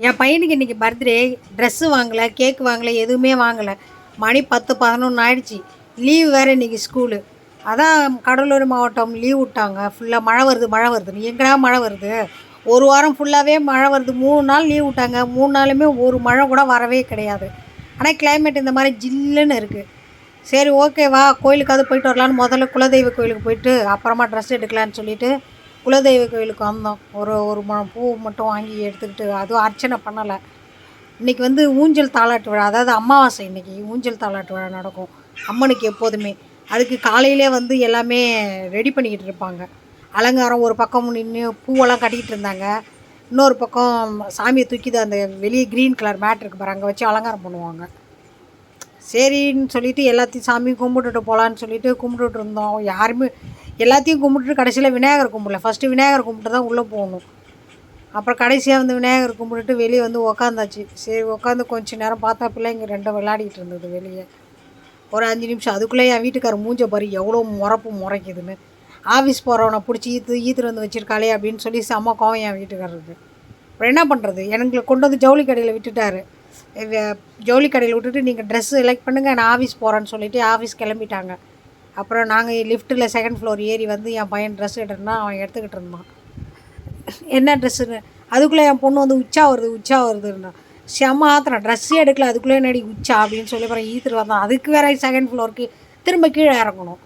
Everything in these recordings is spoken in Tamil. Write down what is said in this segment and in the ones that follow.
என் பையனுக்கு இன்றைக்கி பர்த்டே. ட்ரெஸ்ஸு வாங்கலை, கேக்கு வாங்கலை, எதுவுமே வாங்கலை. மணி 10, 11 ஆயிடுச்சு. லீவு வேறு இன்றைக்கி ஸ்கூலு. அதான் கடலூர் மாவட்டம் லீவ் விட்டாங்க. ஃபுல்லாக மழை வருது மழை வருதுன்னு. எங்கடா மழை வருது? ஒரு வாரம் ஃபுல்லாகவே மழை வருது. 3 நாள் லீவ் விட்டாங்க. 3 நாளுமே ஒரு மழை கூட வரவே கிடையாது. ஆனால் கிளைமேட் இந்த மாதிரி ஜில்லுன்னு இருக்குது. சரி ஓகேவா, கோயிலுக்காவது போயிட்டு வரலான்னு முதல்ல குலதெய்வ கோயிலுக்கு போயிட்டு அப்புறமா ட்ரெஸ் எடுக்கலான்னு சொல்லிவிட்டு குலதெய்வ கோயிலுக்கு வந்தோம். ஒரு முழம் பூ மட்டும் வாங்கி எடுத்துக்கிட்டு, அதுவும் அர்ச்சனை பண்ணலை. இன்றைக்கி வந்து ஊஞ்சல் தாலாட்டு விழா, அதாவது அமாவாசை. இன்றைக்கி ஊஞ்சல் தாலாட்டு விழா நடக்கும் அம்மனுக்கு எப்போதுமே. அதுக்கு காலையிலே வந்து எல்லாமே ரெடி பண்ணிக்கிட்டு இருப்பாங்க. அலங்காரம் ஒரு பக்கம் நின்று பூவெல்லாம் கட்டிக்கிட்டு இருந்தாங்க. இன்னொரு பக்கம் சாமியை தூக்கிது அந்த வெளியே க்ரீன் கலர் மேட் இருக்குது பாரு, அங்கே வச்சு அலங்காரம் பண்ணுவாங்க. சரின்னு சொல்லிவிட்டு எல்லாத்தையும் சாமியும் கும்பிட்டுட்டு போகலான்னு சொல்லிவிட்டு கும்பிட்டுட்டு இருந்தோம். யாருமே எல்லாத்தையும் கும்பிட்டுட்டு கடைசியில் விநாயகர் கும்பிடல. ஃபஸ்ட்டு விநாயகர் கும்பிட்டு தான் உள்ளே போகணும். அப்புறம் கடைசியாக வந்து விநாயகர் கும்பிட்டுட்டு வெளியே வந்து உக்காந்தாச்சு. சரி உட்காந்து கொஞ்சம் நேரம் பார்த்தா பிள்ளைங்க ரெண்டும் விளையாடிட்டு இருந்தது வெளியே. ஒரு 5 நிமிஷம். அதுக்குள்ளே என் வீட்டுக்காரர் மூஞ்ச பாரு எவ்வளோ முறைக்குதுன்னு. ஆஃபீஸ் போகிறவனை பிடிச்சி ஈத்துட்டு வந்து வச்சுருக்காளே அப்படின்னு சொல்லி செம்ம கோவம் என் வீட்டுக்காரருக்கு. அப்புறம் என்ன பண்ணுறது, எனக்கு கொண்டு வந்து ஜவுளி கடையில் விட்டுட்டார். ஜவுளி கடையில் விட்டுட்டு நீங்கள் ட்ரெஸ்ஸு செலக்ட் பண்ணுங்கள், நான் ஆஃபீஸ் போகிறேன்னு சொல்லிவிட்டு ஆஃபீஸ் கிளம்பிட்டாங்க. அப்புறம் நாங்கள் லிஃப்ட்டில் 2nd ஃப்ளோர் ஏறி வந்து என் பையன் ட்ரெஸ் எடுத்துனா அவன் எடுத்துக்கிட்டு இருந்தான். என்ன ட்ரெஸ்ஸுன்னு. அதுக்குள்ளே என் பொண்ணு வந்து உச்சா வருதுன்னா செம்ம ஆத்திரம். ட்ரெஸ்ஸே எடுக்கல, அதுக்குள்ளே என்னடி உச்சா அப்படின்னு சொல்லி அப்புறம் ஈத்துட்டு வந்தான். அதுக்கு வேறு 2nd ஃப்ளோருக்கு திரும்ப கீழே இறங்கணும்.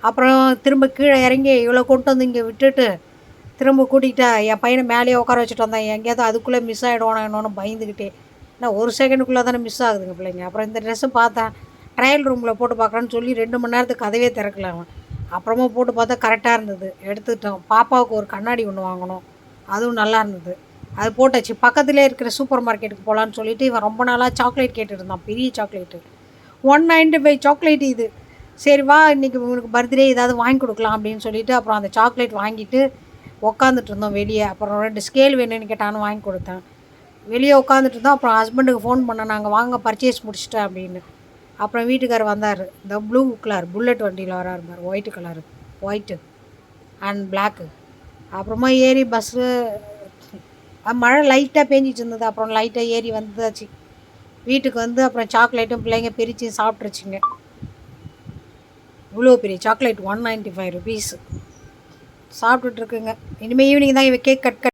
அப்புறம் திரும்ப கீழே இறங்கி இவ்வளோ கொண்டு வந்து இங்கே விட்டுட்டு திரும்ப கூட்டிகிட்டா என் பையனை மேலேயே உட்கார வச்சுட்டு வந்தேன். எங்கேயாவது அதுக்குள்ளே மிஸ் ஆகிடுவானோ என்னன்னு பயந்துக்கிட்டே. நான் 1 செகண்டுக்குள்ளே தானே மிஸ் ஆகுதுங்க பிள்ளைங்க. அப்புறம் இந்த ட்ரெஸ்ஸு பார்த்தேன், ட்ரையல் ரூமில் போட்டு பார்க்குறேன்னு சொல்லி 2 மணி நேரத்துக்கு கதவே திறக்கல அவன். அப்புறமா போட்டு பார்த்தா கரெக்டாக இருந்தது, எடுத்துக்கிட்டோம். பாப்பாவுக்கு ஒரு கண்ணாடி ஒன்று வாங்கணும், அதுவும் நல்லா இருந்தது, அது போட்டாச்சு. பக்கத்துலேயே இருக்கிற சூப்பர் மார்க்கெட்டுக்கு போகலான்னு சொல்லிவிட்டு இவன் ரொம்ப நாளாக சாக்லேட் கேட்டுட்டு இருந்தான். பெரிய சாக்லேட்டு 195 சாக்லேட் இது. சரி வா இன்றைக்கி உங்களுக்கு பர்த்டே ஏதாவது வாங்கி கொடுக்கலாம் அப்படின்னு சொல்லிவிட்டு அப்புறம் அந்த சாக்லேட் வாங்கிட்டு உக்காந்துட்டு இருந்தோம் வெளியே. அப்புறம் 2 ஸ்கேல் வேணும்னு கேட்டான்னு வாங்கி கொடுத்தேன். வெளியே உட்காந்துட்டு இருந்தோம். அப்புறம் ஹஸ்பண்டுக்கு ஃபோன் பண்ணேன், நாங்கள் வாங்க பர்ச்சேஸ் முடிச்சிட்டேன் அப்படின்னு. அப்புறம் வீட்டுக்காரர் வந்தார். இந்த ப்ளூ கலர் புல்லட் வண்டியில் வராரு பாரு, ஒயிட்டு அண்ட் பிளாக்கு. அப்புறமா ஏறி பஸ்ஸு மழை லைட்டாக பேஞ்சிட்டு இருந்தது. அப்புறம் லைட்டாக ஏறி வந்தாச்சு வீட்டுக்கு. வந்து அப்புறம் சாக்லேட்டும் பிள்ளைங்க பிரித்து சாப்பிட்ருச்சிங்க. இவ்வளோ பெரிய சாக்லேட் 195 ருபீஸ் சாப்பிட்டுட்ருக்குங்க. இனிமேல் ஈவினிங் தான் இவன் கேக் கட்